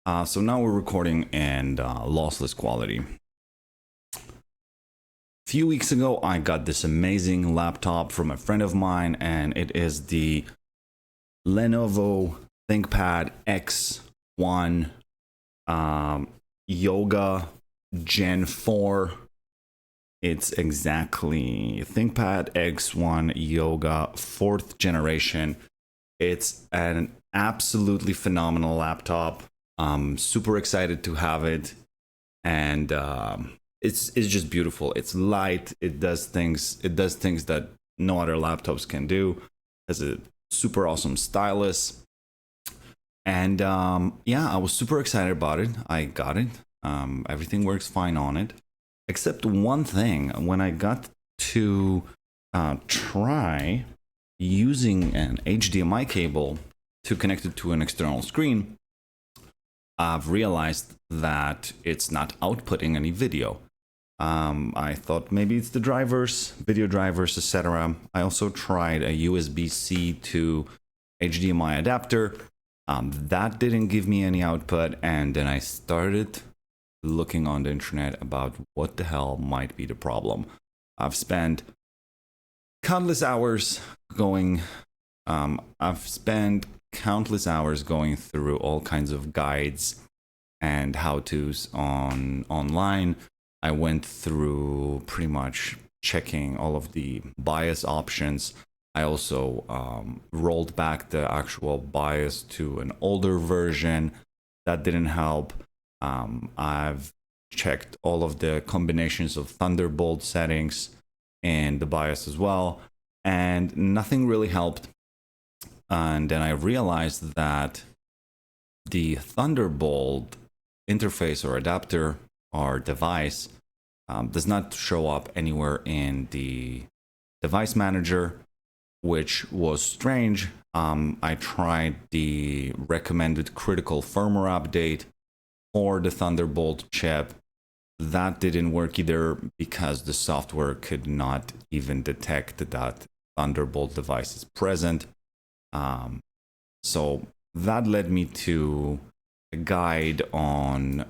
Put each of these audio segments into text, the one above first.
So now we're recording in lossless quality. A few weeks ago, I got this amazing laptop from a friend of mine, and it is the Lenovo Thinkpad X1 Yoga Gen 4. It's exactly Thinkpad X1 Yoga 4th generation. It's an absolutely phenomenal laptop. I'm super excited to have it, and it's just beautiful. It's light. It does things that no other laptops can do. It has a super awesome stylus, and yeah, I was super excited about it. I got it. Everything works fine on it, except one thing. When I got to try using an HDMI cable to connect it to an external screen, I've realized that it's not outputting any video. I thought maybe it's the drivers, video drivers, etc. I also tried a USB-C to HDMI adapter. That didn't give me any output, and then I started looking on the internet about what the hell might be the problem. I've spent countless hours going through all kinds of guides and how-tos online. I went through pretty much checking all of the BIOS options. I also rolled back the actual BIOS to an older version. That didn't help. I've checked all of the combinations of Thunderbolt settings and the BIOS as well, and nothing really helped. And then I realized that the Thunderbolt interface or adapter or device does not show up anywhere in the device manager, which was strange. I tried the recommended critical firmware update for the Thunderbolt chip. That didn't work either because the software could not even detect that Thunderbolt device is present. So that led me to a guide on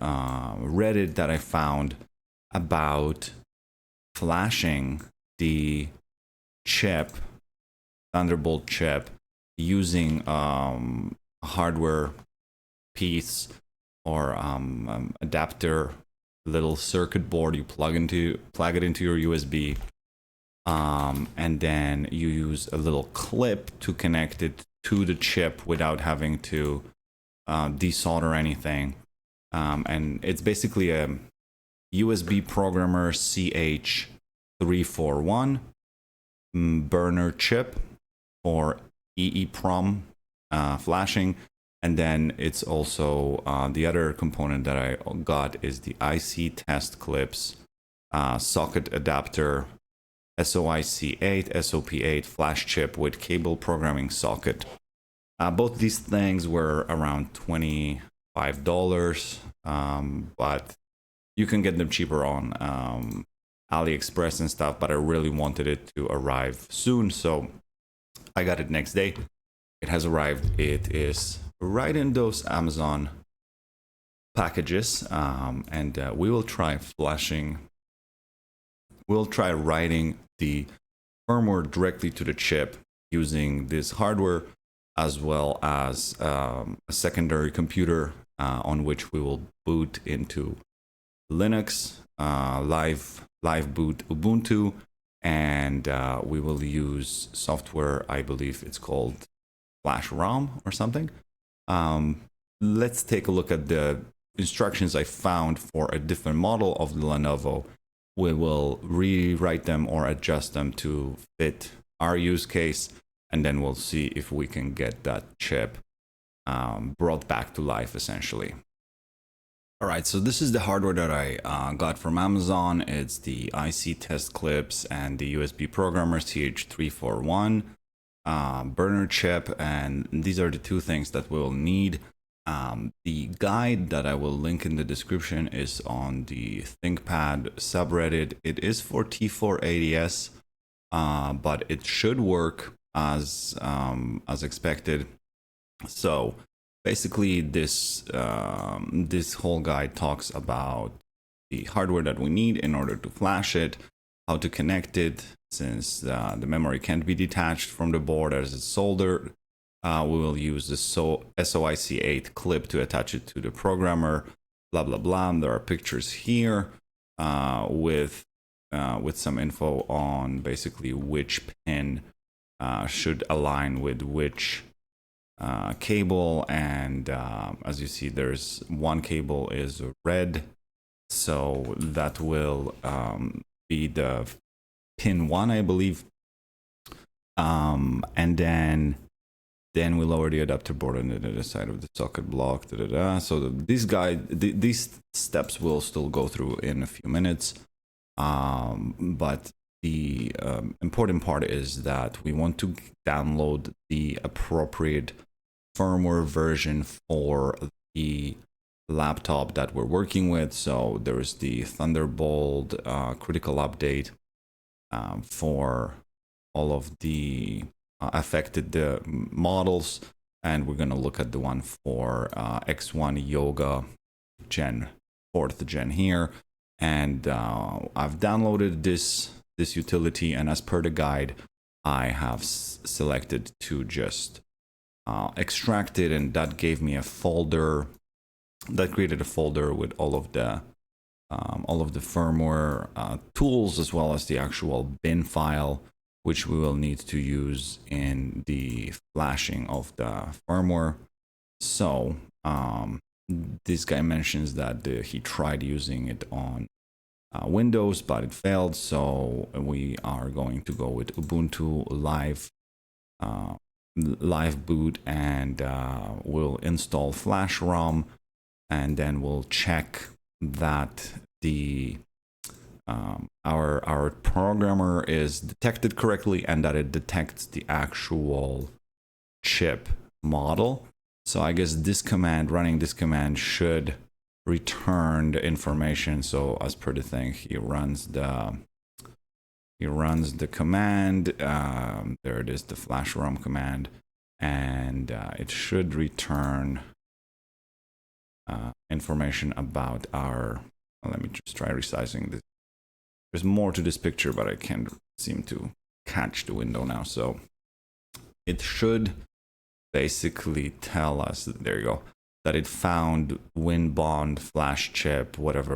Reddit that I found about flashing the chip, Thunderbolt chip, using a hardware piece or adapter, little circuit board you plug it into your USB. And then you use a little clip to connect it to the chip without having to desolder anything. And it's basically a USB programmer CH341 burner chip for EEPROM flashing. And then it's also the other component that I got is the IC test clips socket adapter, SOIC8, SOP8 flash chip with cable programming socket. Both these things were around $25, but you can get them cheaper on AliExpress and stuff, but I really wanted it to arrive soon, so I got it next day. It has arrived. It is right in those Amazon packages, and we will try flashing. We'll try writing the firmware directly to the chip using this hardware, as well as a secondary computer on which we will boot into Linux, live boot Ubuntu, and we will use software, I believe it's called flashrom or something. Let's take a look at the instructions I found for a different model of the Lenovo. We will rewrite them or adjust them to fit our use case, and then we'll see if we can get that chip brought back to life, essentially. All right, so this is the hardware that I got from Amazon. It's the IC test clips and the USB programmer CH341 burner chip, and these are the two things that we'll need. The guide that I will link in the description is on the Thinkpad subreddit. It is for T480S, but it should work as expected. So basically this whole guide talks about the hardware that we need in order to flash it, how to connect it, since the memory can't be detached from the board as it's soldered. We will use the SOIC8 clip to attach it to the programmer, blah blah blah. There are pictures here with some info on basically which pin should align with which cable, and as you see, there's one cable is red, so that will be the pin 1, I believe, and then we lower the adapter board on the other side of the socket block. So these steps will still go through in a few minutes, but the important part is that we want to download the appropriate firmware version for the laptop that we're working with. So there is the Thunderbolt critical update for all of the affected models, and we're going to look at the one for X1 Yoga Gen 4th Gen here. And I've downloaded this utility, and as per the guide, I have selected to just extract it, and that gave me a folder that created a folder with all of the firmware tools, as well as the actual bin file, which we will need to use in the flashing of the firmware. So this guy mentions that he tried using it on Windows, but it failed. So we are going to go with Ubuntu live boot, and we'll install flashrom, and then we'll check that the our programmer is detected correctly and that it detects the actual chip model. So I guess this command, running this command, should return the information. So as per the thing, he runs the command. There it is, the flashrom command, and it should return information about our. Let me just try resizing this. There's more to this picture, but I can't seem to catch the window now. So it should basically tell us, there you go, that it found WinBond flash chip, whatever,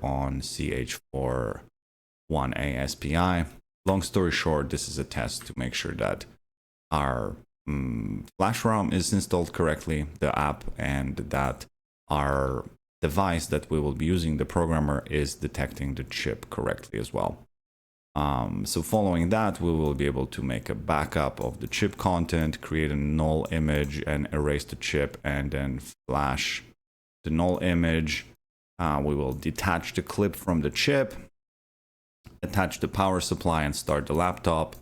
on CH341A SPI. Long story short, this is a test to make sure that our flashrom is installed correctly, the app, and that our device that we will be using, the programmer, is detecting the chip correctly as well. So following that, we will be able to make a backup of the chip content, create a null image, and erase the chip, and then flash the null image. We will detach the clip from the chip, attach the power supply, and start the laptop,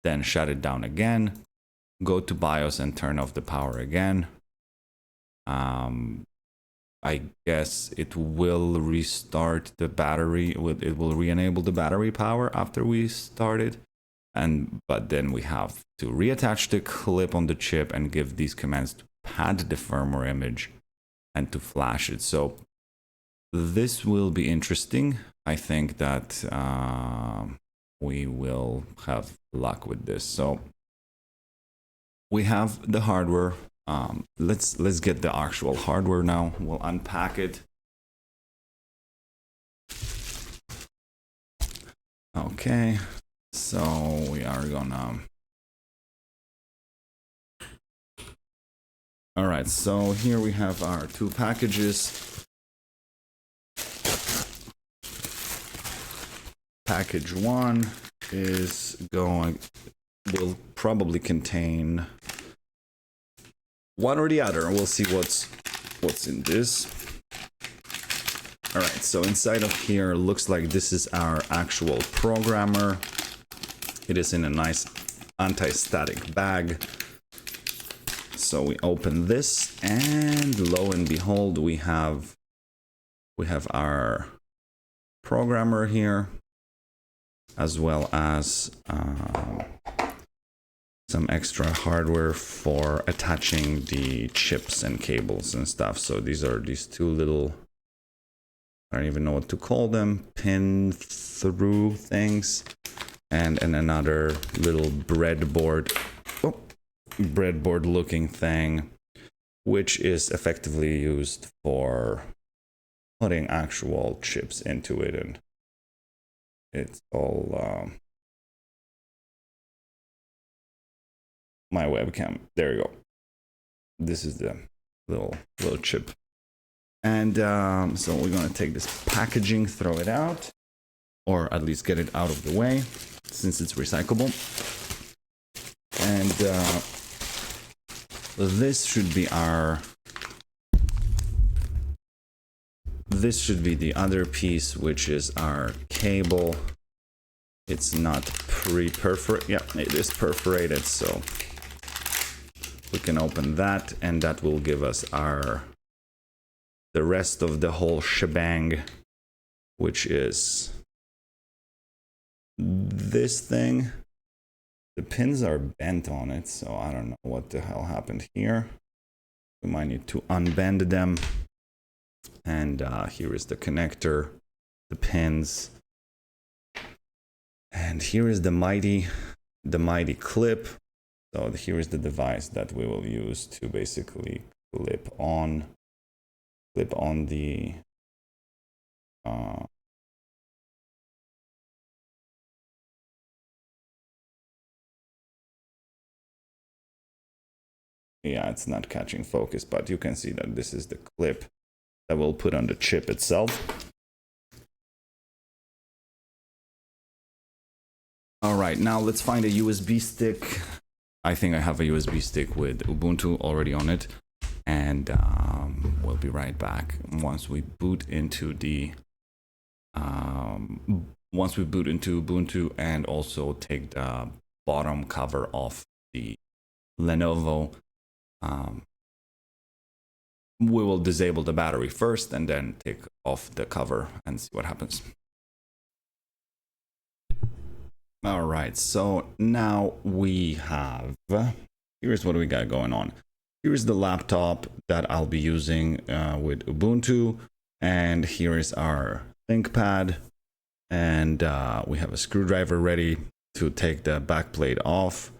then shut it down again, go to BIOS and turn off the power again. I guess it will restart the battery. It will re-enable the battery power after we start it. But then we have to reattach the clip on the chip and give these commands to pad the firmware image and to flash it. So this will be interesting. I think that we will have luck with this. So we have the hardware. Let's get the actual hardware now. We'll unpack it. Okay, so we are gonna. All right, so here we have our two packages. Package 1 will probably contain one or the other. We'll see what's in this. All right, so inside of here, looks like this is our actual programmer. It is in a nice anti-static bag. So we open this, and lo and behold, we have our programmer here, as well as some extra hardware for attaching the chips and cables and stuff. So these are these two little, I don't even know what to call them, pin through things, and another little breadboard, breadboard looking thing, which is effectively used for putting actual chips into it. And it's all my webcam. There you go. This is the little chip. And so we're gonna take this packaging, throw it out, or at least get it out of the way since it's recyclable. And this should be the other piece, which is our cable. It's not pre-perforated. Yeah, it is perforated, so we can open that, and that will give us the rest of the whole shebang, which is this thing. The pins are bent on it, so I don't know what the hell happened here. We might need to unbend them. And here is the connector, the pins. And here is the mighty clip. So here is the device that we will use to basically clip on the yeah, it's not catching focus, but you can see that this is the clip that we'll put on the chip itself. All right, now let's find a USB stick. I think I have a USB stick with Ubuntu already on it, and we'll be right back once we boot into the Ubuntu, and also take the bottom cover off the Lenovo. We will disable the battery first and then take off the cover and see what happens. All right, so now we have, here's what we got going on. Here's the laptop that I'll be using with Ubuntu, and here is our ThinkPad, and we have a screwdriver ready to take the backplate off.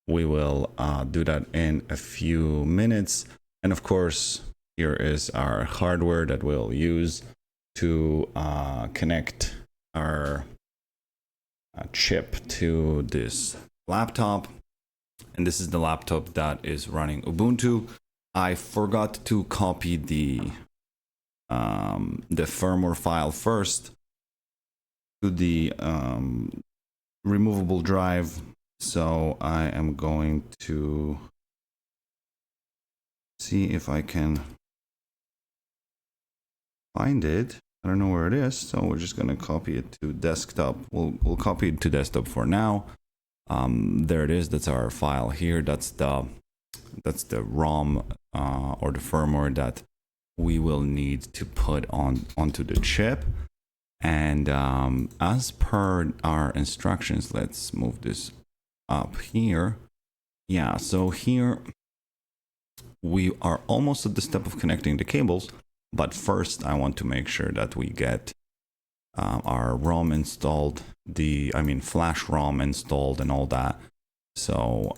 We will do that in a few minutes, and of course, here is our hardware that we'll use to connect our chip to this laptop. And this is the laptop that is running Ubuntu. I forgot to copy the firmware file first to the removable drive, so I am going to see if I can find it. I don't know where it is, so we're just going to copy it to desktop. We'll copy it to desktop for now. There it is. That's our file here. That's the ROM or the firmware that we will need to put onto the chip. And as per our instructions, let's move this up here. Yeah, so here we are almost at the step of connecting the cables. But first, I want to make sure that we get our ROM installed, flash ROM installed and all that. So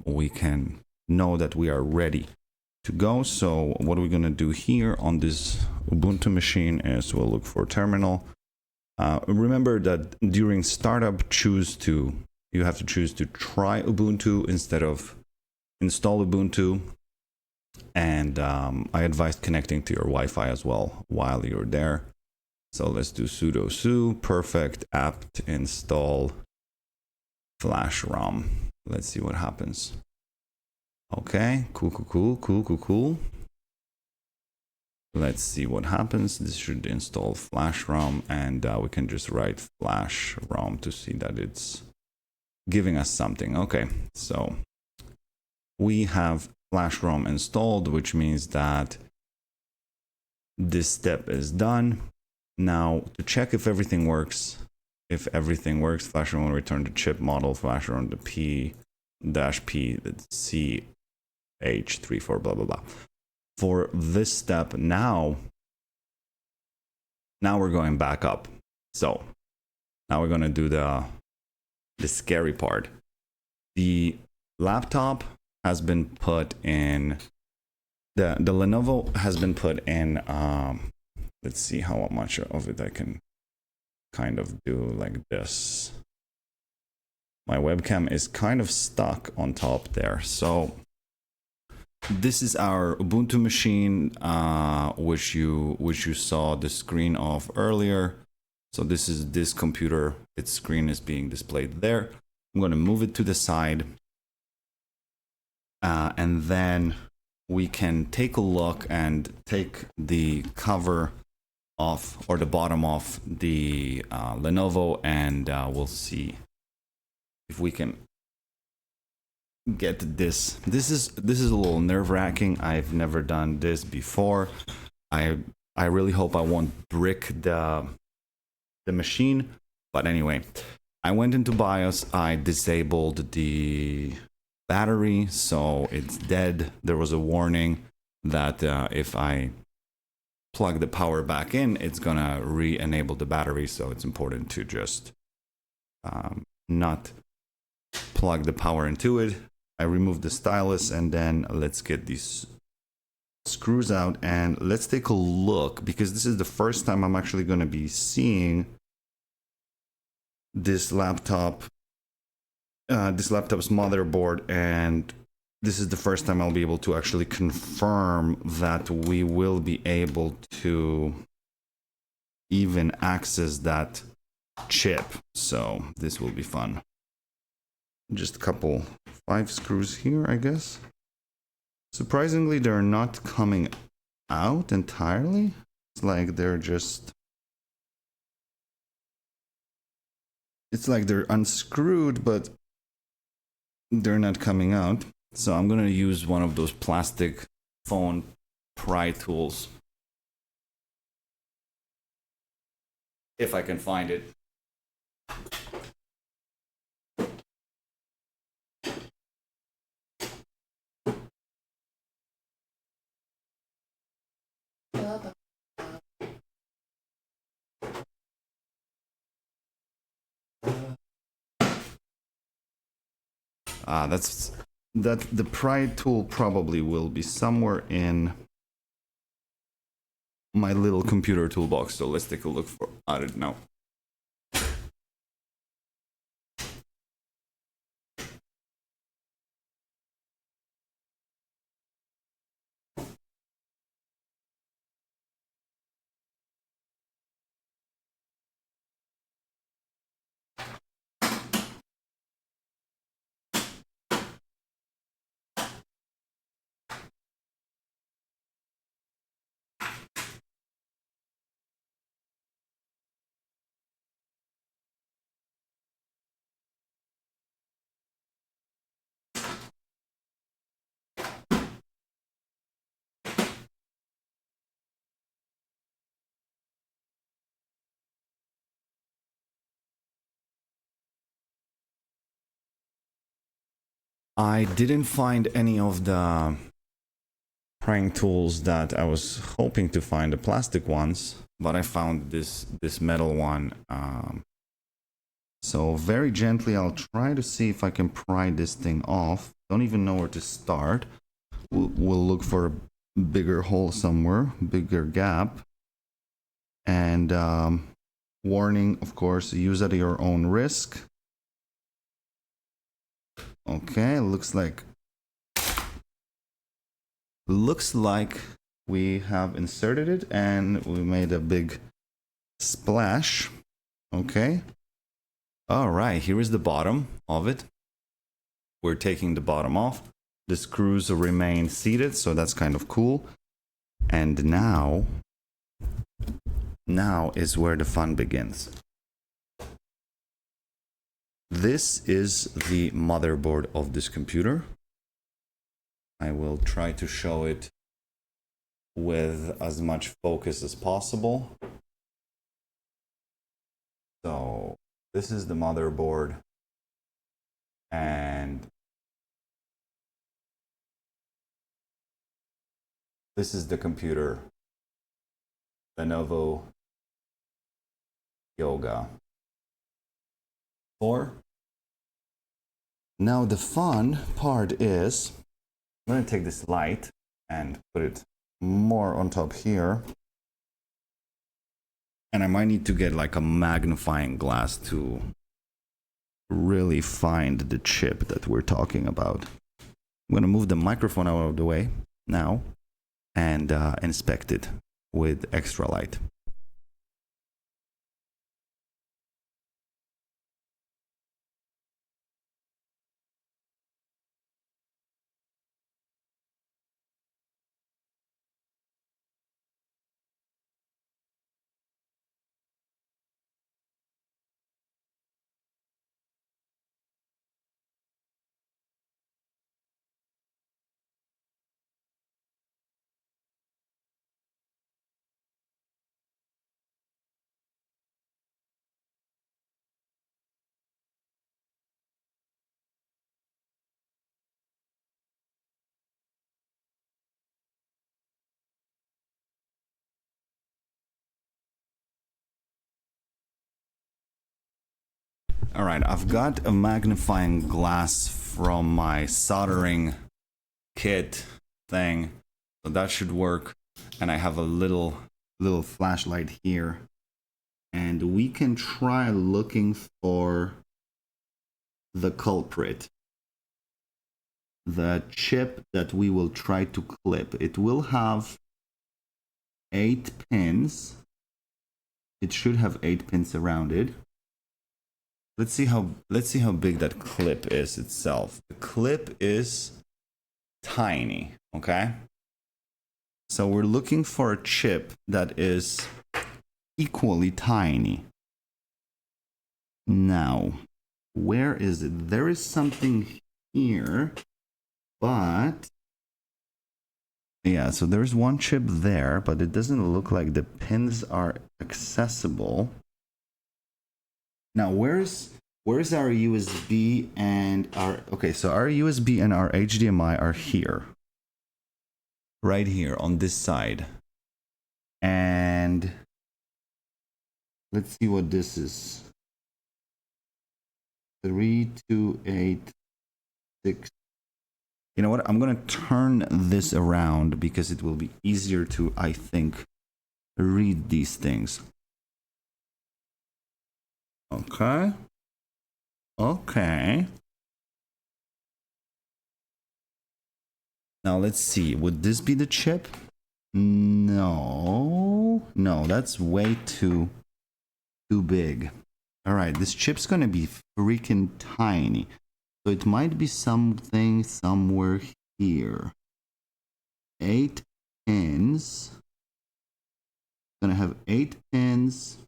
we can know that we are ready to go. So what we're going to do here on this Ubuntu machine is we'll look for terminal. Remember that during startup, you have to choose to try Ubuntu instead of install Ubuntu. And I advised connecting to your Wi-Fi as well while you're there. So let's do sudo su perfect apt install flashrom. Let's see what happens. Okay, cool. Let's see what happens. This should install flashrom, and we can just write flashrom to see that it's giving us something. Okay, so we have flashrom installed, which means that this step is done. Now to check if everything works, flashrom will return the chip model, flashrom the P -P, that's CH34 blah blah blah. For this step now we're going back up. So now we're gonna do the scary part. The laptop has been put in, the Lenovo has been put in, let's see how much of it I can kind of do like this. My webcam is kind of stuck on top there. So this is our Ubuntu machine, which you saw the screen of earlier. So this is this computer, its screen is being displayed there. I'm going to move it to the side, and then we can take a look and take the cover off, or the bottom off the Lenovo, and we'll see if we can get this. This is a little nerve-wracking. I've never done this before. I really hope I won't brick the machine, but anyway, I went into BIOS, I disabled the battery, so it's dead. There was a warning that if I plug the power back in, it's gonna re-enable the battery, so it's important to just not plug the power into it. I removed the stylus, and then let's get these screws out and let's take a look, because this is the first time I'm actually going to be seeing this laptop's motherboard, and this is the first time I'll be able to actually confirm that we will be able to even access that chip. So this will be fun. Just a couple 5 screws here, I guess. Surprisingly, they're not coming out entirely. It's like they're just... It's like they're unscrewed, but they're not coming out. So I'm gonna use one of those plastic phone pry tools, if I can find it. The pry tool probably will be somewhere in my little computer toolbox. So let's take a look at it now. I didn't find any of the prying tools that I was hoping to find, the plastic ones, but I found this metal one. So very gently, I'll try to see if I can pry this thing off. Don't even know where to start. We'll look for a bigger hole somewhere, bigger gap. And warning, of course, use at your own risk. Okay, looks like we have inserted it and we made a big splash. Okay. All right, here is the bottom of it. We're taking the bottom off. The screws remain seated, so that's kind of cool. And now is where the fun begins. This is the motherboard of this computer. I will try to show it with as much focus as possible. So this is the motherboard, and This is the computer, Lenovo Yoga 4. Now the fun part is, I'm going to take this light and put it more on top here. And I might need to get like a magnifying glass to really find the chip that we're talking about. I'm going to move the microphone out of the way now and inspect it with extra light. All right, I've got a magnifying glass from my soldering kit thing, so that should work. And I have a little flashlight here, and we can try looking for the culprit, the chip that we will try to clip. It will have 8 pins. It should have 8 pins around it. Let's see how big that clip is itself. The clip is tiny, okay? So we're looking for a chip that is equally tiny. Now, where is it? There is something here, but yeah, so there's one chip there, but it doesn't look like the pins are accessible. Now, where's our USB and our, okay, so our USB and our HDMI are here. Right here on this side. And let's see what this is. 3286. You know what? I'm going to turn this around because it will be easier to, I think, read these things. Okay. Okay. Now let's see. Would this be the chip? No. No, that's way too big. All right, this chip's going to be freaking tiny. So it might be something somewhere here. 8 pins. Going to have 8 pins.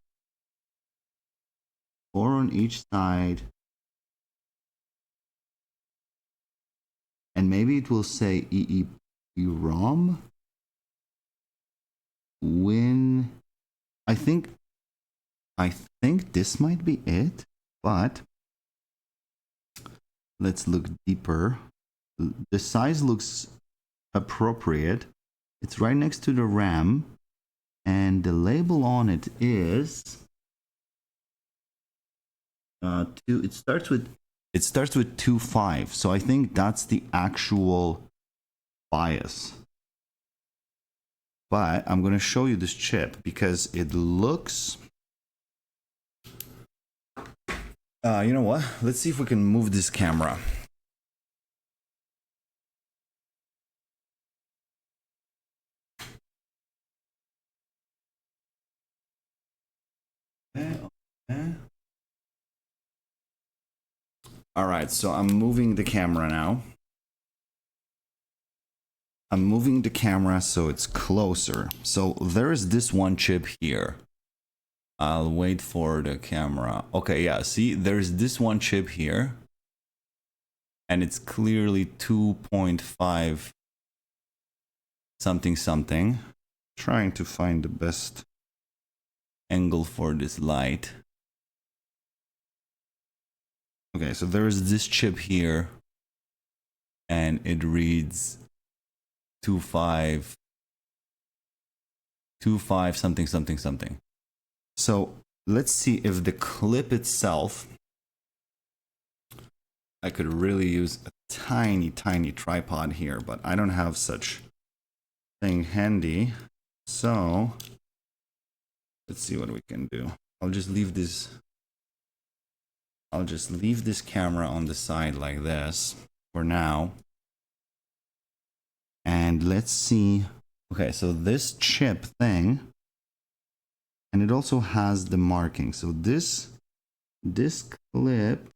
4 on each side. And maybe it will say EEPROM. When I think this might be it, but let's look deeper. The size looks appropriate. It's right next to the RAM, and the label on it is it starts with 2.5, so I think that's the actual BIOS. But I'm going to show you this chip because it looks, you know what, let's see if we can move this camera. Okay. All right, so I'm moving the camera now. I'm moving the camera so it's closer. So there is this one chip here. I'll wait for the camera. Okay, yeah, see, there's this one chip here. And it's clearly 2.5 something something. Trying to find the best angle for this light. Okay, so there's this chip here. And it reads 2.5 25 something something something. So let's see if the clip itself, I could really use a tiny tripod here, but I don't have such thing handy. So let's see what we can do. I'll just leave this camera on the side like this for now. And let's see. Okay, so this chip thing, and it also has the marking. So this clip.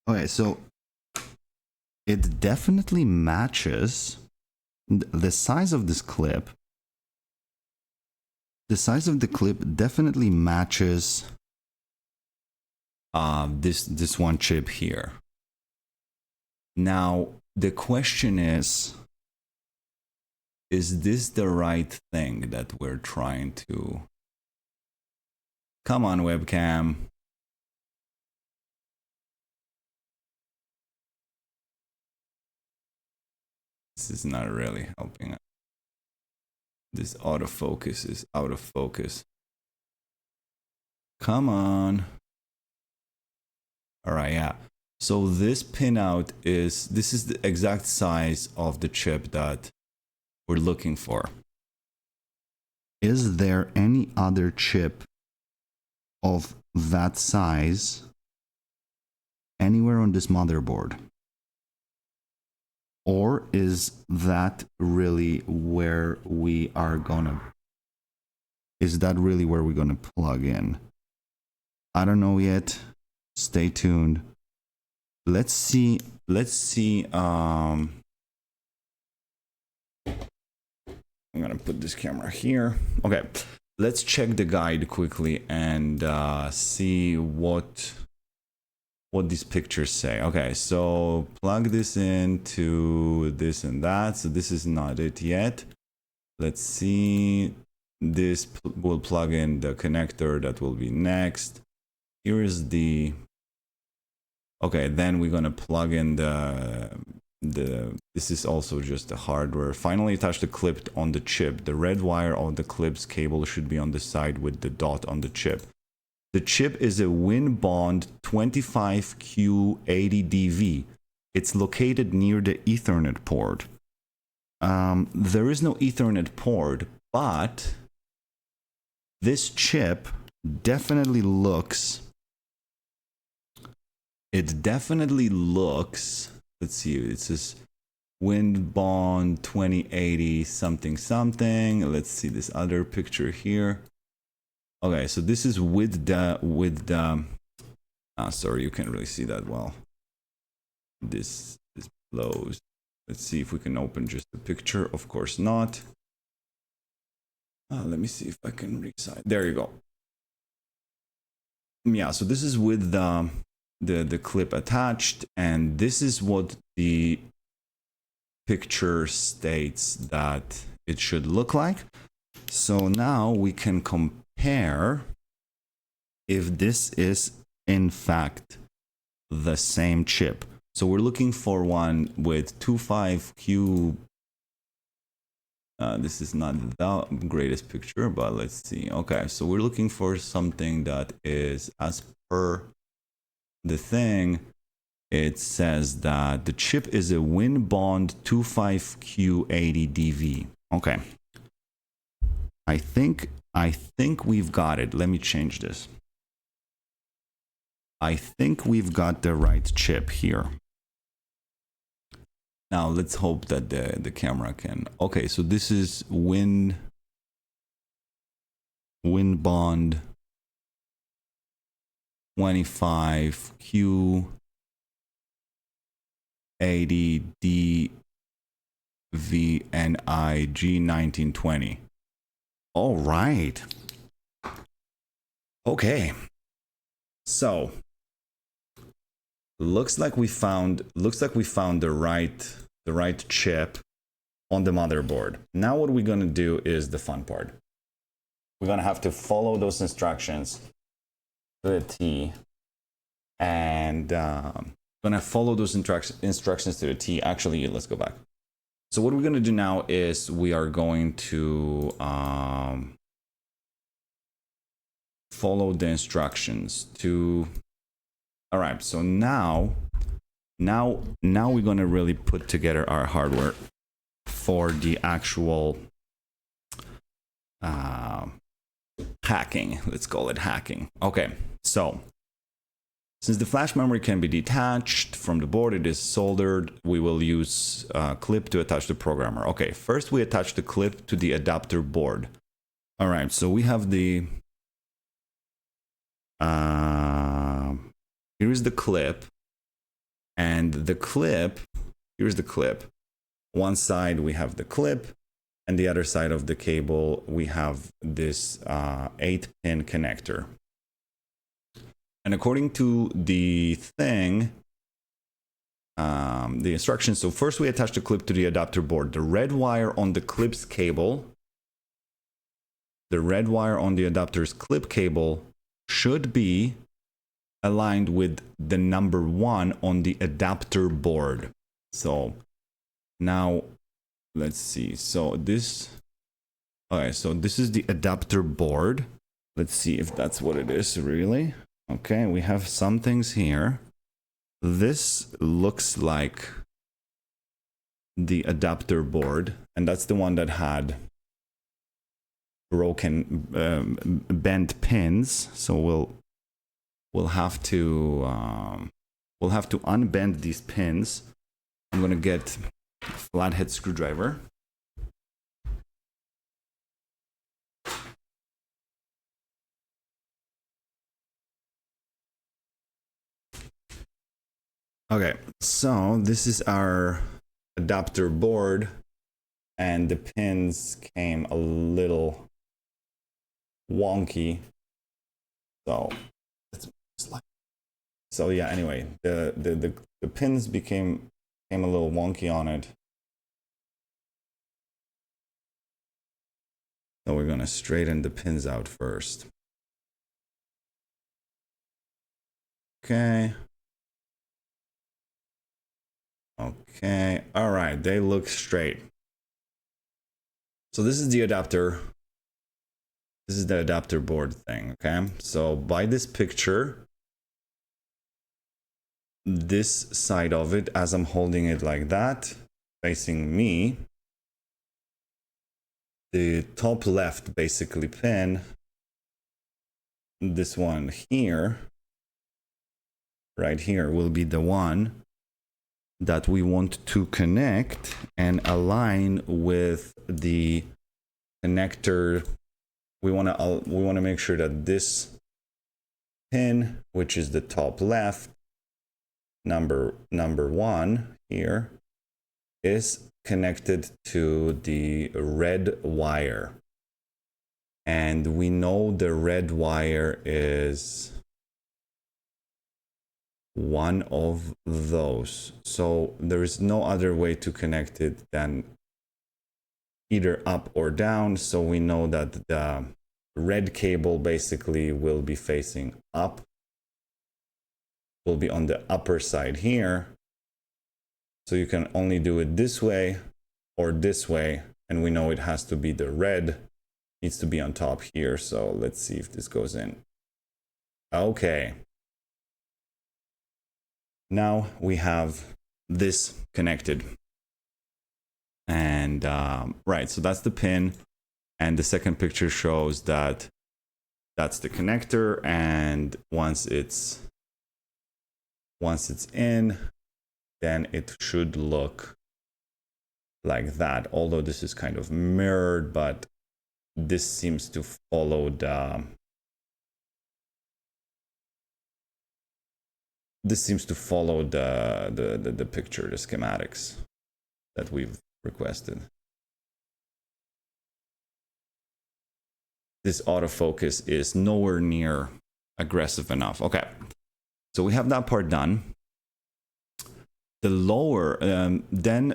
Okay, so it definitely matches the size of this clip. The size of the clip definitely matches this one chip here. Now the question is this the right thing that we're trying to? Come on, webcam. This is not really helping. This autofocus is out of focus. Come on. All right, yeah. So this pinout is the exact size of the chip that we're looking for. Is there any other chip of that size anywhere on this motherboard? Or is that really where we are gonna, plug in? I don't know yet. Stay tuned. Let's see. I'm gonna put this camera here. Okay, let's check the guide quickly and see what these pictures say. Okay, so plug this into this and that. So this is not it yet. Let's see. This will plug in the connector that will be next. Here is the. Okay, then we're gonna plug in this is also just the hardware. Finally attach the clip on the chip. The red wire of the clip's cable should be on the side with the dot on the chip. The chip is a WinBond 25Q80DV. It's located near the Ethernet port. There is no Ethernet port, but this chip definitely looks. It definitely looks. Let's see. It says WinBond 2080 something something. Let's see this other picture here. Okay, so this is with the sorry, you can't really see that well. This is closed. Let's see if we can open just the picture. Of course not. Let me see if I can resize. There you go. Yeah, so this is with the clip attached, and this is what the picture states that it should look like. So now we can compare if this is in fact the same chip. So we're looking for one with 25Q. This is not the greatest picture, but let's see. Okay, so we're looking for something that is, as per the thing, it says that the chip is a WinBond 25Q80DV. Okay. I think we've got it. Let me change this. I think we've got the right chip here. Now let's hope that the camera can. Okay, so this is WinBond 25Q80DVNIG1920. All right. Okay. So looks like we found the right chip on the motherboard. Now what we're gonna do is the fun part. We're gonna have to follow those instructions to the T, and gonna follow those instructions to the T. Actually, let's go back. So what we're going to do now is we are going to follow the instructions to. All right, so now we're going to really put together our hardware for the actual hacking. Let's call it hacking. Okay, so since the flash memory can be detached from the board, it is soldered. We will use a clip to attach the programmer. Okay, first we attach the clip to the adapter board. All right, so we have the here's the clip, and the clip, here's the clip. One side we have the clip, and the other side of the cable we have this 8-pin connector. And according to the thing, the instructions, so first we attach the clip to the adapter board. The red wire on the clip's cable, the red wire on the adapter's clip cable should be aligned with the number 1 on the adapter board. So now let's see. So this, okay, so this is the adapter board. Let's see if that's what it is really. Okay, we have some things here. This looks like the adapter board, and that's the one that had broken bent pins. So we'll have to unbend these pins. I'm gonna get a flathead screwdriver. Okay, so this is our adapter board, and the pins came a little wonky. So yeah, anyway, the pins came a little wonky on it. So we're gonna straighten the pins out first. Okay. Okay, all right, they look straight. So this is the adapter. This is the adapter board thing, okay? So by this picture, this side of it, as I'm holding it like that, facing me, the top left basically pin, this one here, right here, will be the one that we want to connect and align with the connector. We want to make sure that this pin, which is the top left, number 1 here, is connected to the red wire. And we know the red wire is one of those. So there is no other way to connect it than either up or down. So we know that the red cable basically will be facing up, will be on the upper side here. So you can only do it this way or this way, and we know it has to be the red, needs to be on top here. So let's see if this goes in. Okay. Now we have this connected. And right, so that's the pin. And the second picture shows that that's the connector. And once it's in, then it should look like that. Although this is kind of mirrored, but this seems to follow the picture, the schematics that we've requested. This autofocus is nowhere near aggressive enough. Okay, so we have that part done. The lower, then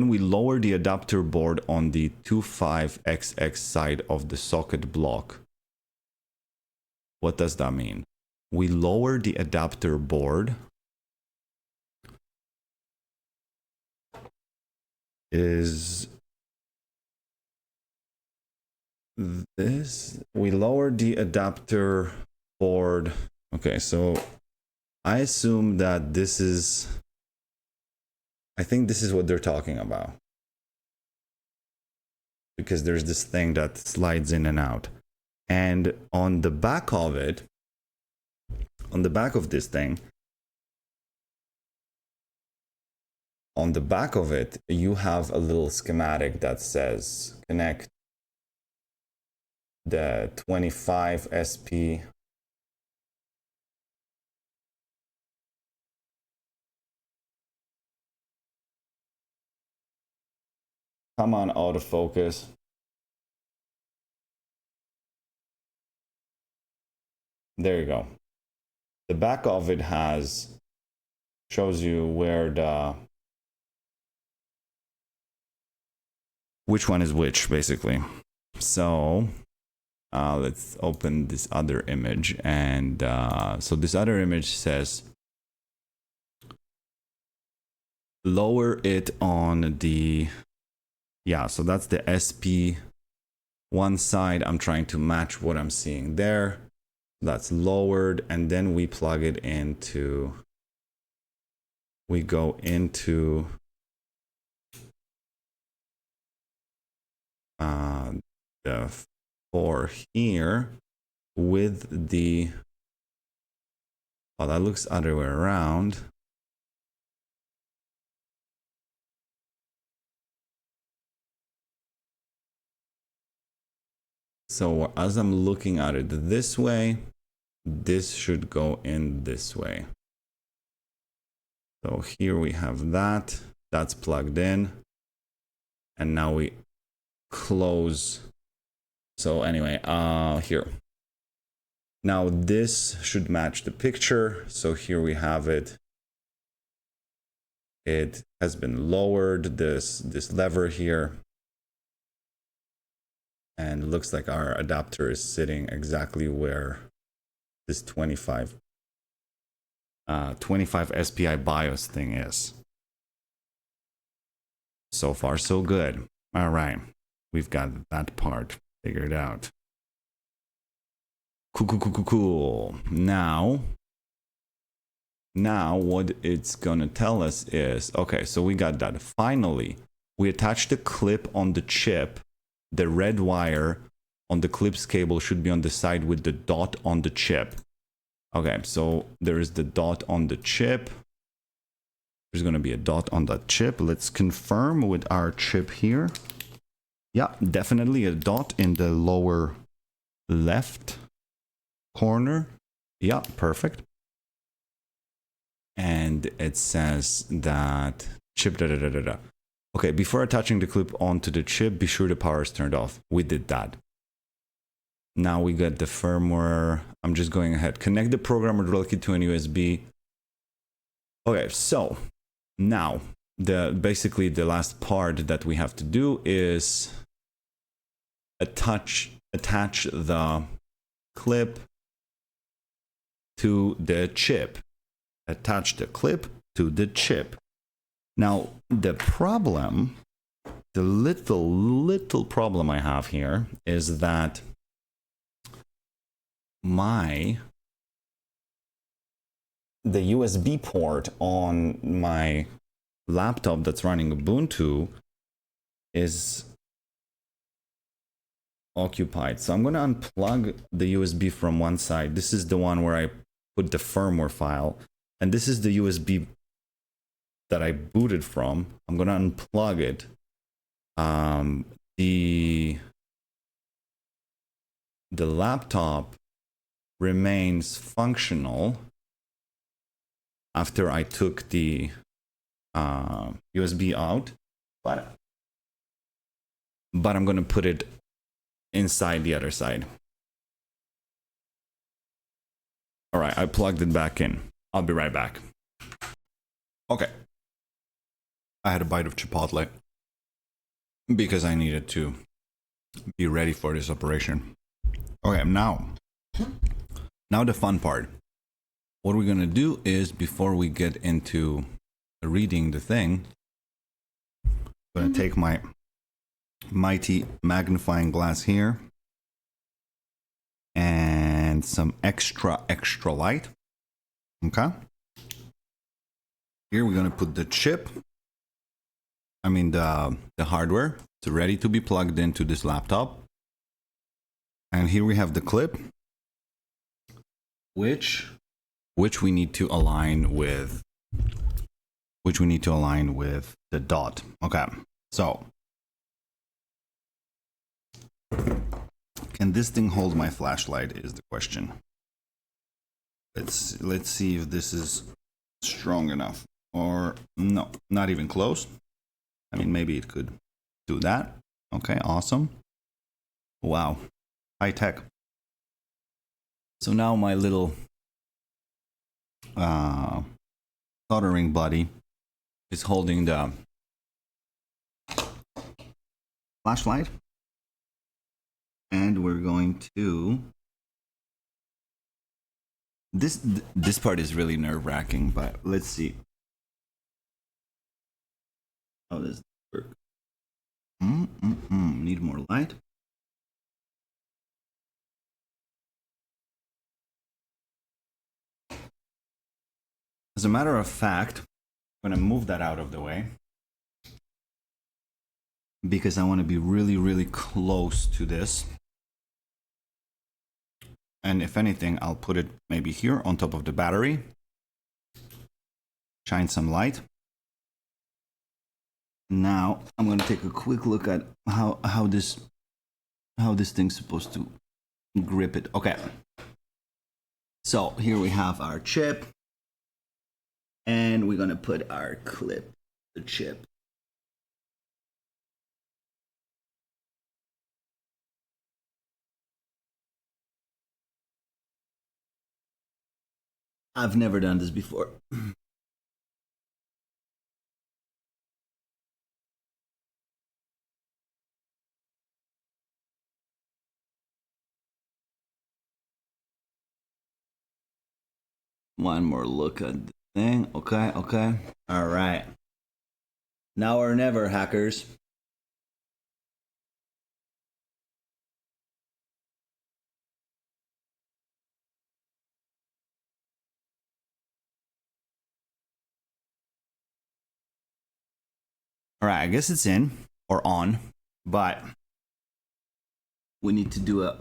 we lower the adapter board on the 25XX side of the socket block. What does that mean? We lower the adapter board is this. We lowered the adapter board. Okay, so I assume that this is, I think this is what they're talking about, because there's this thing that slides in and out. And on the back of it, on the back of this thing, on the back of it, you have a little schematic that says connect the 25 SP. Come on, autofocus. There you go. The back of it shows you where which one is which, basically. So let's open this other image, and so this other image says lower it on the, yeah, so that's the SP one side. I'm trying to match what I'm seeing there. That's lowered, and then we plug it into, we go into the 4 here with the, oh, that looks other way around. So as I'm looking at it this way, this should go in this way. So here we have that, that's plugged in, and now we close. So anyway, here. Now this should match the picture. So here we have it. It has been lowered, this lever here. And it looks like our adapter is sitting exactly where this 25 SPI BIOS thing is. So far, so good. All right, we've got that part figured out. Cool. Now what it's gonna tell us is, okay, so we got that. Finally, we attached the clip on the chip. The red wire on the clips cable should be on the side with the dot on the chip. Okay, so there is the dot on the chip. There's going to be a dot on that chip. Let's confirm with our chip here. Yeah, definitely a dot in the lower left corner. Yeah, perfect. And it says that chip Okay, before attaching the clip onto the chip, be sure the power is turned off. We did that. Now we got the firmware. I'm just going ahead. Connect the programmer drill kit to an USB. Okay, so now basically the last part that we have to do is attach the clip to the chip. Attach the clip to the chip. Now, the problem, the little problem I have here is that the USB port on my laptop that's running Ubuntu is occupied. So I'm going to unplug the USB from one side. This is the one where I put the firmware file, and this is the USB that I booted from. I'm gonna unplug it. The laptop remains functional after I took the USB out, but I'm gonna put it inside the other side. All right, I plugged it back in. I'll be right back. Okay. I had a bite of Chipotle because I needed to be ready for this operation. Okay, now the fun part. What we're gonna do is, before we get into reading the thing, I'm going to take my mighty magnifying glass here and some extra light. Okay. Here we're going to put the chip, the hardware. It's ready to be plugged into this laptop. And here we have the clip, which we need to align with the dot. Okay. So can this thing hold my flashlight is the question. Let's see if this is strong enough, or no, not even close. I mean, maybe it could do that. Okay, awesome. Wow, high tech. So now my little soldering buddy is holding the flashlight, and we're going to this part is really nerve-wracking, but let's see how does this work. Need more light. As a matter of fact, I'm going to move that out of the way because I want to be really, really close to this. And if anything, I'll put it maybe here on top of the battery. Shine some light. Now I'm going to take a quick look at how this thing's supposed to grip it. Okay. So here we have our chip. And we're going to put our clip, the chip. I've never done this before. One more look at the thing. Okay. All right. Now or never, hackers. All right, I guess it's in or on, but we need to do a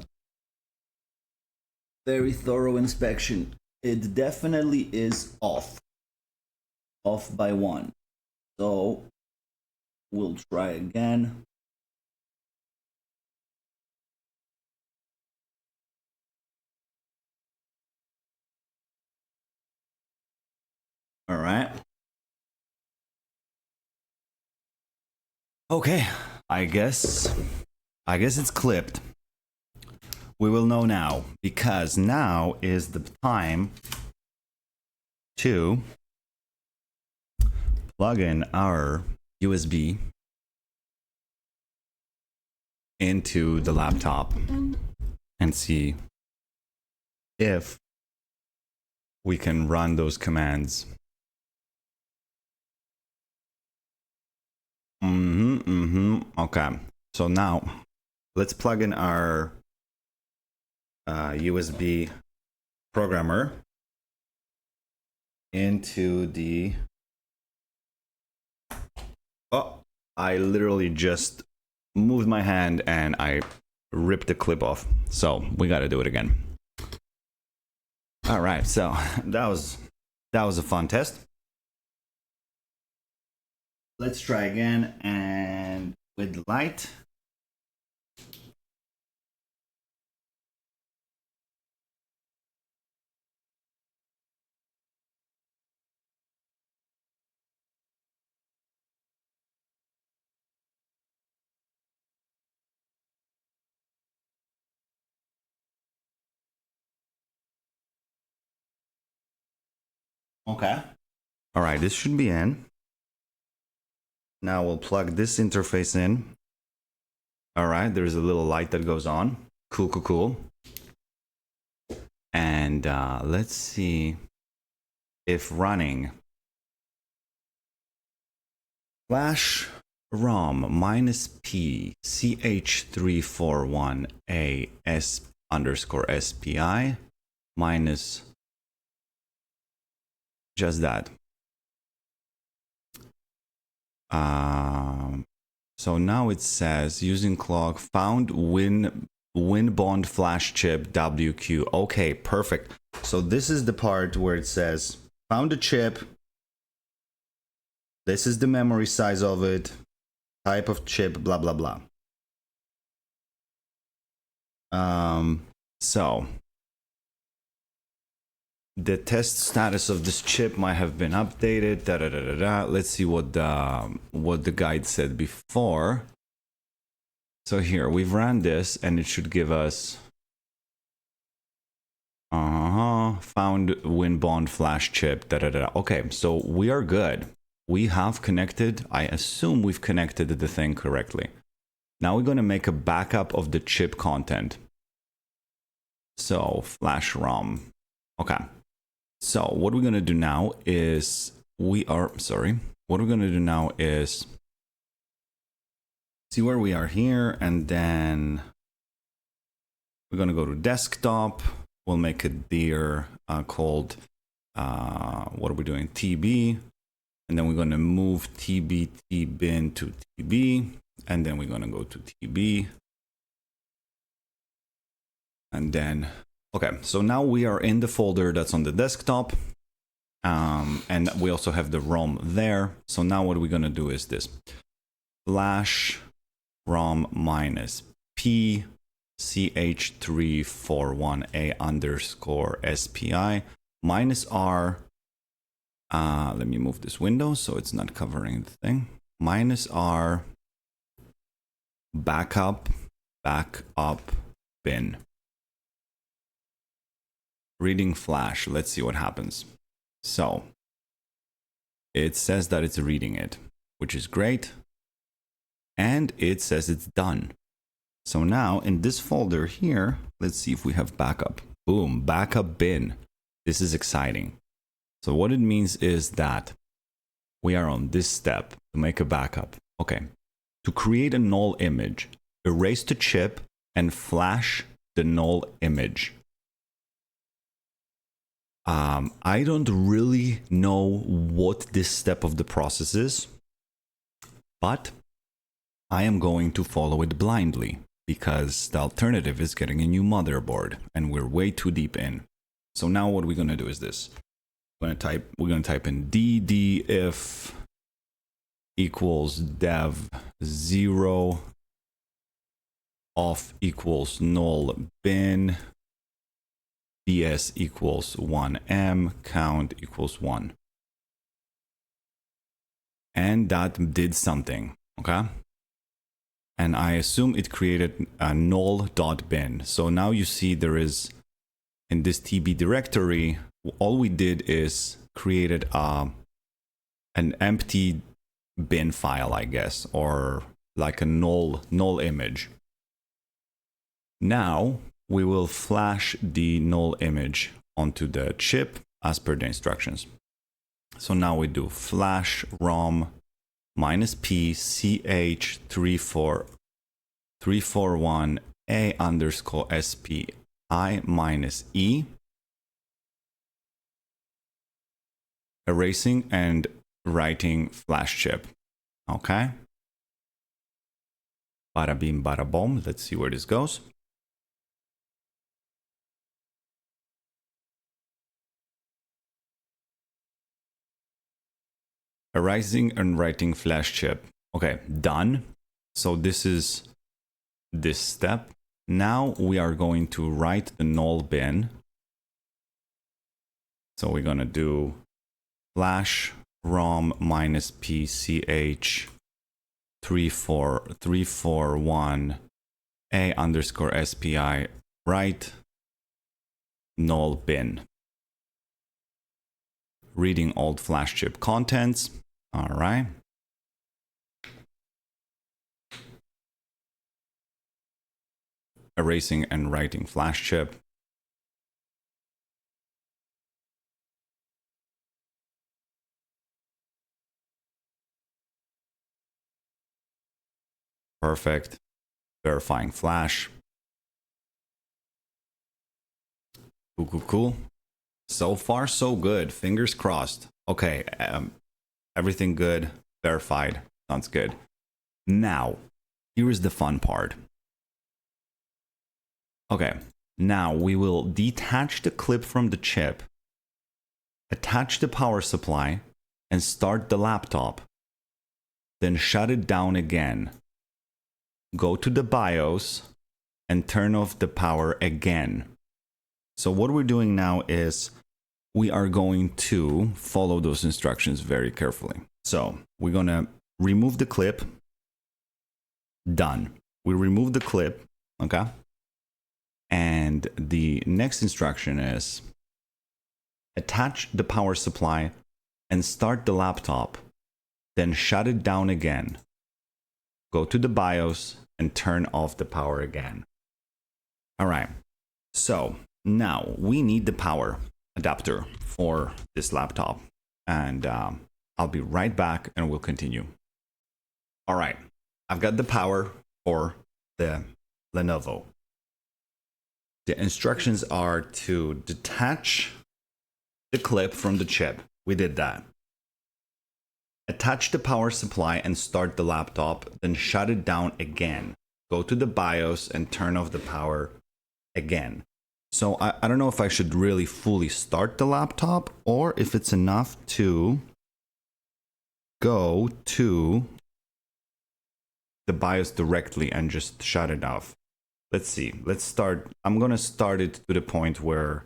very thorough inspection. It definitely is off by 1. So we'll try again. All right. Okay, I guess it's clipped. We will know now, because now is the time to plug in our USB into the laptop and see if we can run those commands. Okay, so now let's plug in our USB programmer into the... Oh, I literally just moved my hand and I ripped the clip off. So we got to do it again. All right, so that was a fun test. Let's try again, and with the light. Okay. All right, this should be in. Now we'll plug this interface in. All right, there's a little light that goes on. Cool. And let's see if running flashrom ROM minus P CH341A underscore SPI minus just that. So now it says using clock found WinBond flash chip WQ. Okay, perfect. So this is the part where it says found a chip. This is the memory size of it, type of chip, blah blah blah. So the test status of this chip might have been updated. Da, da, da, da, da. Let's see what the guide said before. So here we've ran this, and it should give us found WinBond flash chip. Da, da, da. Okay, so we are good. We have connected. I assume we've connected the thing correctly. Now we're going to make a backup of the chip content. So flashrom. Okay. So what we're going to do now is what we're going to do now is see where we are here, and then we're going to go to desktop. We'll make a dir called what are we doing? TB, and then we're going to move TBT bin to TB, and then we're going to go to TB, and then okay, so now we are in the folder that's on the desktop, and we also have the ROM there. So now what we're going to do is this: flash ROM minus P CH341A underscore SPI minus R. Let me move this window so it's not covering the thing. Minus R backup bin. Reading flash. Let's see what happens. So it says that it's reading it, which is great. And it says it's done. So now in this folder here, let's see if we have backup. Boom, backup bin. This is exciting. So what it means is that we are on this step to make a backup. Okay. To create a null image, erase the chip and flash the null image. I don't really know what this step of the process is, but I am going to follow it blindly because the alternative is getting a new motherboard and we're way too deep in. So now what we're going to do is this. We're going to type in dd if equals dev 0 off equals null bin ds equals 1m count equals 1. And that did something, okay? And I assume it created a null.bin. So now you see there is, in this TB directory, all we did is created an empty bin file, I guess, or like a null image. Now we will flash the null image onto the chip as per the instructions. So now we do flash ROM minus P CH341A underscore SPI minus E. Erasing and writing flash chip. Okay. Bada bing, bada boom. Let's see where this goes. Erasing and writing flash chip. Okay, done. So this is this step. Now we are going to write the null bin. So we're going to do flash ROM minus PCH341A underscore SPI write null bin. Reading old flash chip contents. All right. Erasing and writing flash chip. Perfect. Verifying flash. Cool, cool, cool. So far, so good. Fingers crossed. Okay, everything good. Verified. Sounds good. Now, here is the fun part. Okay, now we will detach the clip from the chip, attach the power supply, and start the laptop. Then shut it down again. Go to the BIOS and turn off the power again. So what we're doing now is we are going to follow those instructions very carefully. So we're going to remove the clip. Done. We remove the clip, okay? And the next instruction is attach the power supply and start the laptop. Then shut it down again. Go to the BIOS and turn off the power again. All right. So now we need the power adapter for this laptop. And I'll be right back and we'll continue. All right. I've got the power for the Lenovo. The instructions are to detach the clip from the chip. We did that. Attach the power supply and start the laptop, then shut it down again. Go to the BIOS and turn off the power again. So I don't know if I should really fully start the laptop or if it's enough to go to the BIOS directly and just shut it off. Let's see. Let's start. I'm going to start it to the point where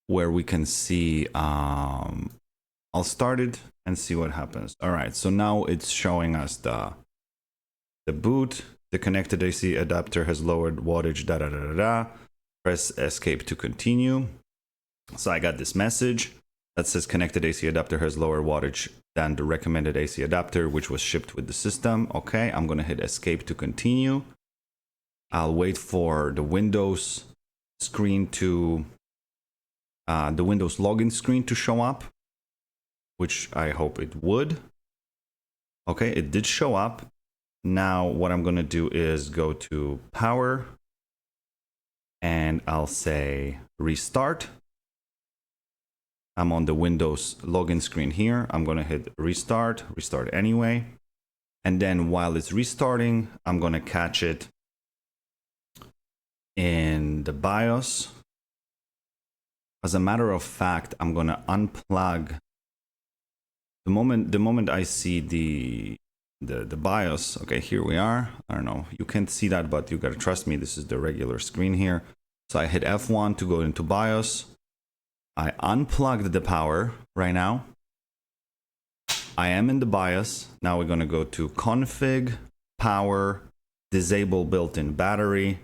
we can see. I'll start it and see what happens. All right. So now it's showing us the boot. The connected AC adapter has lowered wattage. Da da da da da. Press escape to continue. So I got this message that says connected AC adapter has lower wattage than the recommended AC adapter, which was shipped with the system. Okay, I'm going to hit escape to continue. I'll wait for the Windows screen to, the Windows login screen to show up, which I hope it would. Okay, it did show up. Now what I'm going to do is go to power and I'll say restart. I'm on the Windows login screen here. I'm going to hit restart anyway. And then while it's restarting, I'm going to catch it in the BIOS. As a matter of fact, I'm going to unplug. The moment I see the BIOS, okay, here we are. I don't know, you can't see that, but you got to trust me. This is the regular screen here. So I hit F1 to go into BIOS. I unplugged the power right now. I am in the BIOS. Now we're going to go to config, power, disable built-in battery.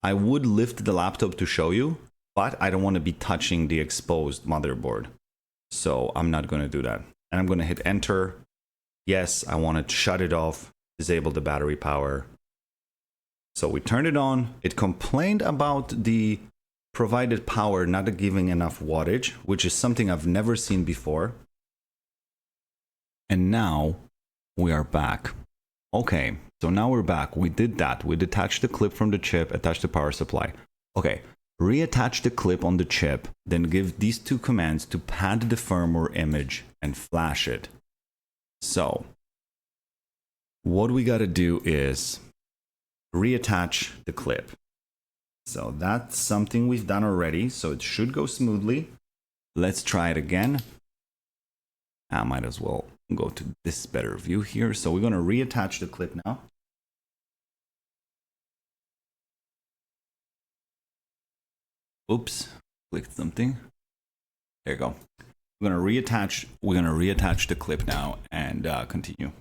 I would lift the laptop to show you, but I don't want to be touching the exposed motherboard. So I'm not going to do that. And I'm going to hit enter. Yes, I want to shut it off, disable the battery power. So we turned it on. It complained about the provided power not giving enough wattage, which is something I've never seen before. And now we are back. Okay, so now we're back. We did that. We detached the clip from the chip, attached the power supply. Okay, reattach the clip on the chip, then give these two commands to pad the firmware image and flash it. So what we got to do is reattach the clip. So that's something we've done already, so it should go smoothly. Let's try it again. I might as well go to this better view here. So we're going to reattach the clip now. Oops, clicked something. There you go. We're going to reattach the clip now and continue.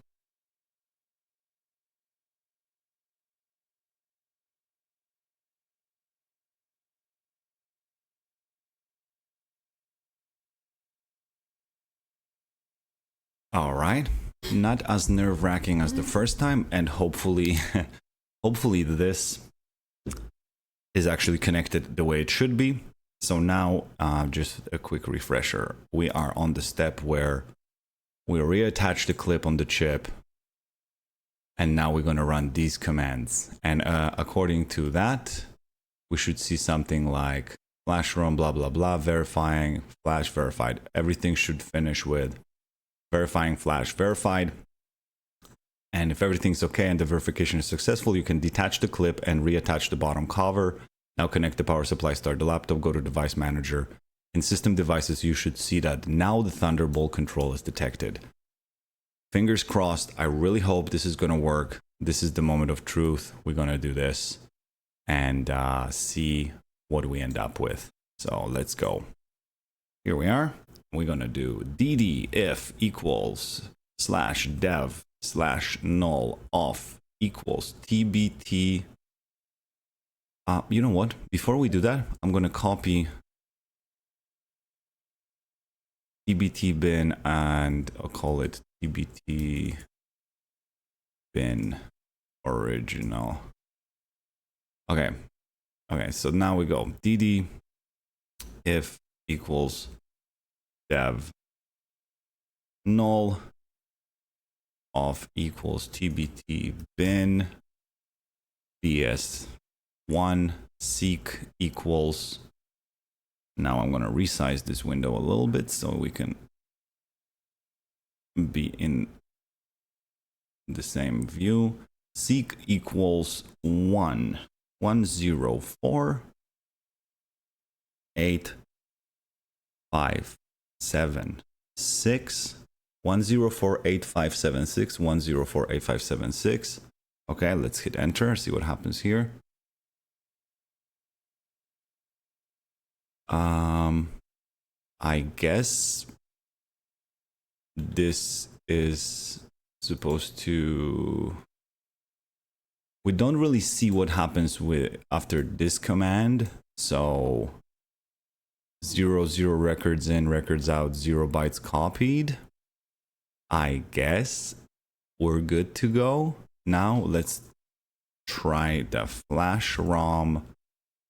All right, not as nerve-wracking as the first time, and hopefully this is actually connected the way it should be. So now, just a quick refresher. We are on the step where we reattach the clip on the chip, And now we're going to run these commands. And according to that, we should see something like flashrom, blah, blah, blah, verifying, flash verified. Everything should finish with verifying flash verified. And if everything's okay and the verification is successful, you can detach the clip and reattach the bottom cover. Now connect the power supply, start the laptop, go to device manager. In system devices, you should see that now the Thunderbolt control is detected. Fingers crossed. I really hope this is going to work. This is the moment of truth. We're going to do this and see what we end up with. So let's go. Here we are. We're going to do dd if equals /dev /null off equals tbt. You know what? Before we do that, I'm going to copy tbt bin and I'll call it tbt bin original. Okay. Okay, so now we go dd if equals dev null off equals tbt bin bs1 seek equals. Now I'm going to resize this window a little bit so we can be in the same view. Seek equals 1048576 1048576. Okay, let's hit enter, see what happens here. I guess this is supposed to. We don't really see what happens with after this command. So 0 records in, records out, 0 bytes copied. I guess we're good to go. Now let's try the flashrom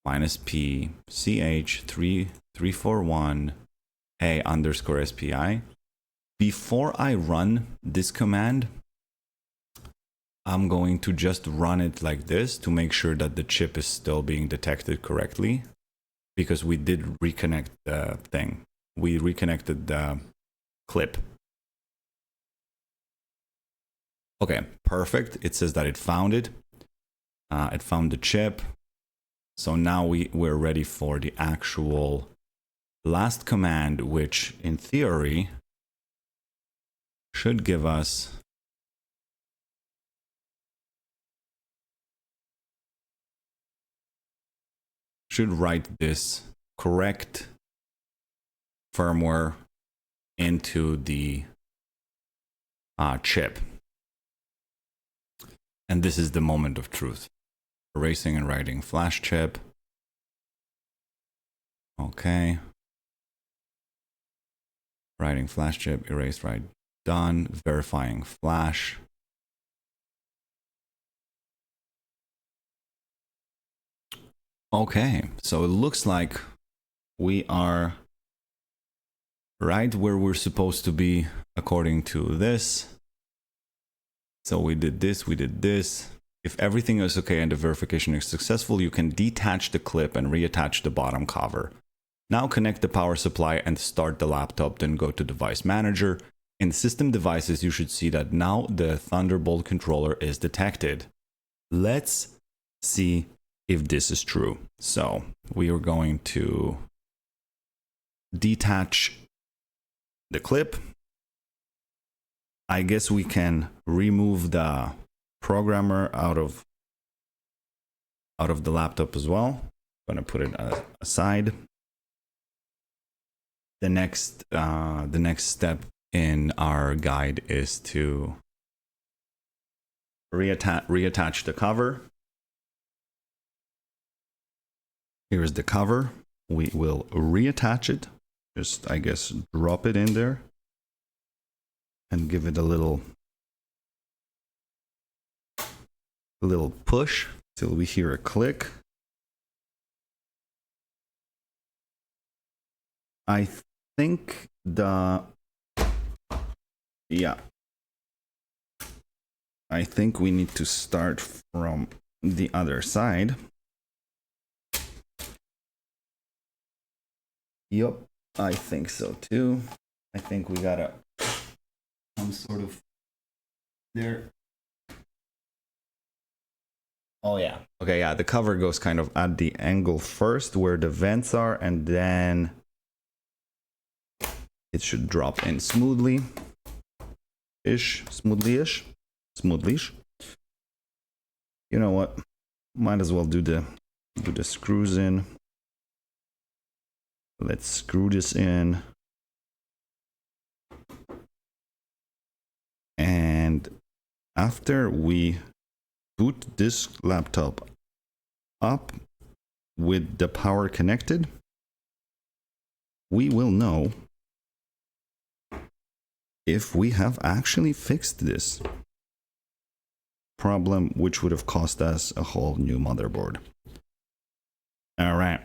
-p CH341A _SPI. Before I run this command, I'm going to just run it like this to make sure that the chip is still being detected correctly, because we did reconnect the thing. We reconnected the clip. Okay, perfect. It says that it found it. It found the chip. So now we're ready for the actual last command, which in theory should give us should write this correct firmware into the chip. And this is the moment of truth. Erasing and writing flash chip. Okay. Writing flash chip, erase, write, done. Verifying flash. Okay, so it looks like we are right where we're supposed to be according to this. So we did this, we did this. If everything is okay and the verification is successful, you can detach the clip and reattach the bottom cover. Now connect the power supply and start the laptop, then go to device manager. In system devices, you should see that now the Thunderbolt controller is detected. Let's see if this is true. So we are going to detach the clip. I guess we can remove the programmer out of the laptop as well. I'm going to put it aside. The next step in our guide is to reattach the cover. Here's the cover. We will reattach it. Just, I guess, drop it in there and give it a little push till we hear a click. I think yeah. I think we need to start from the other side. Yup, I think so too. I think we gotta some sort of there. Oh yeah. Okay, yeah, the cover goes kind of at the angle first where the vents are, and then it should drop in smoothly. Smoothly-ish. You know what? Might as well do the screws in. Let's screw this in. And after we boot this laptop up with the power connected, we will know if we have actually fixed this problem, which would have cost us a whole new motherboard. All right,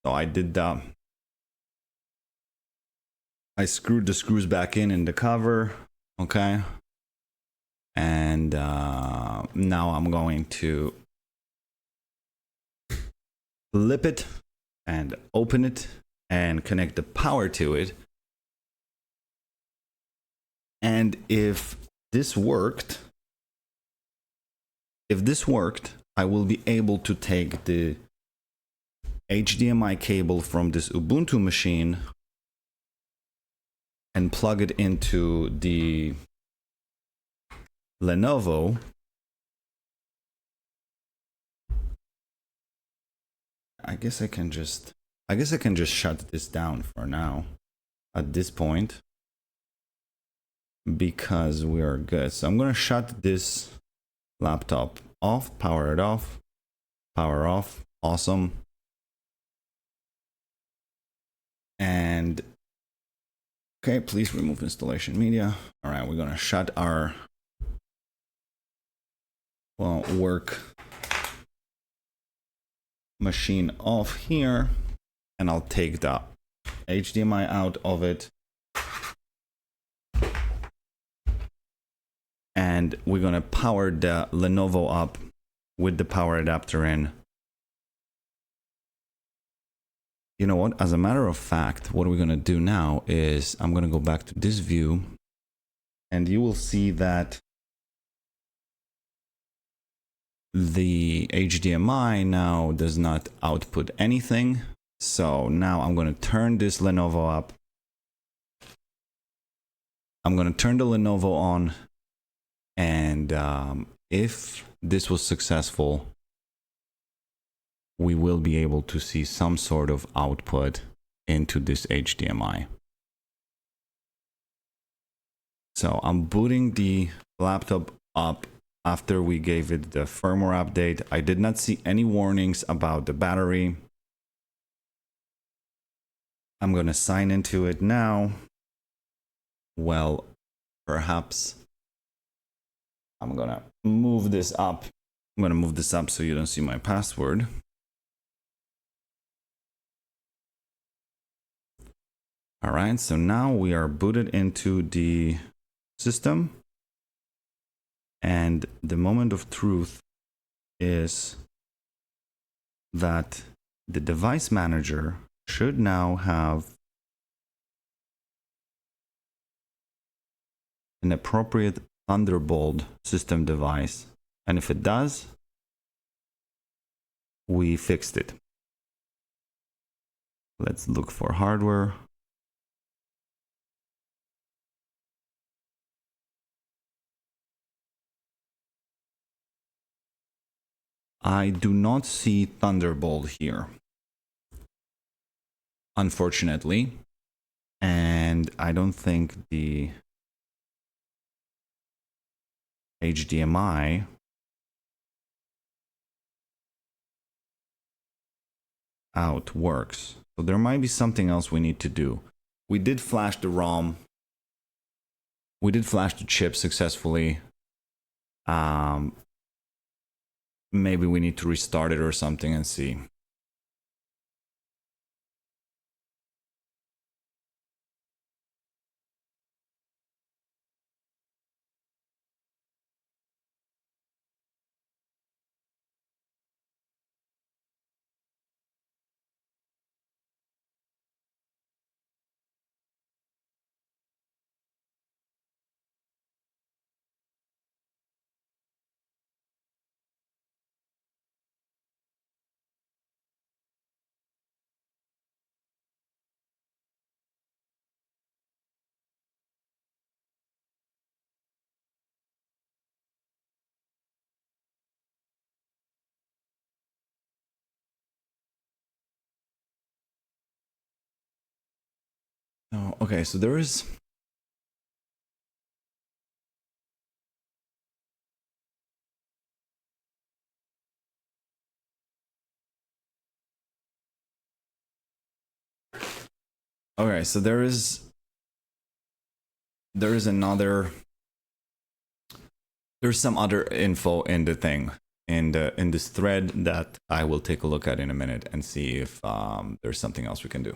so I did that. I screwed the screws back in the cover, okay? And now I'm going to flip it and open it and connect the power to it. And if this worked, I will be able to take the HDMI cable from this Ubuntu machine and plug it into the Lenovo. I guess I can just shut this down for now at this point, because we are good. So I'm gonna shut this laptop off, power it off, power off. Awesome. And okay, please remove installation media. All right, we're gonna shut our work machine off here, and I'll take the HDMI out of it, and we're gonna power the Lenovo up with the power adapter in. You know what? As a matter of fact, what we're gonna do now is I'm gonna go back to this view, and you will see that the HDMI now does not output anything. So now I'm going to turn this Lenovo up. I'm going to turn the Lenovo on, and if this was successful, we will be able to see some sort of output into this HDMI. So I'm booting the laptop up after we gave it the firmware update. I did not see any warnings about the battery. I'm going to sign into it now. Well, perhaps I'm going to move this up. I'm going to move this up so you don't see my password. All right, so now we are booted into the system. And the moment of truth is that the device manager should now have an appropriate Thunderbolt system device. And if it does, we fixed it. Let's look for hardware. I do not see Thunderbolt here, unfortunately. And I don't think the HDMI out works. So there might be something else we need to do. We did flash the ROM. We did flash the chip successfully. Maybe we need to restart it or something and see. Oh, okay, so there is. Okay, so there's another. There's some other info in the thing, in this thread that I will take a look at in a minute and see if there's something else we can do.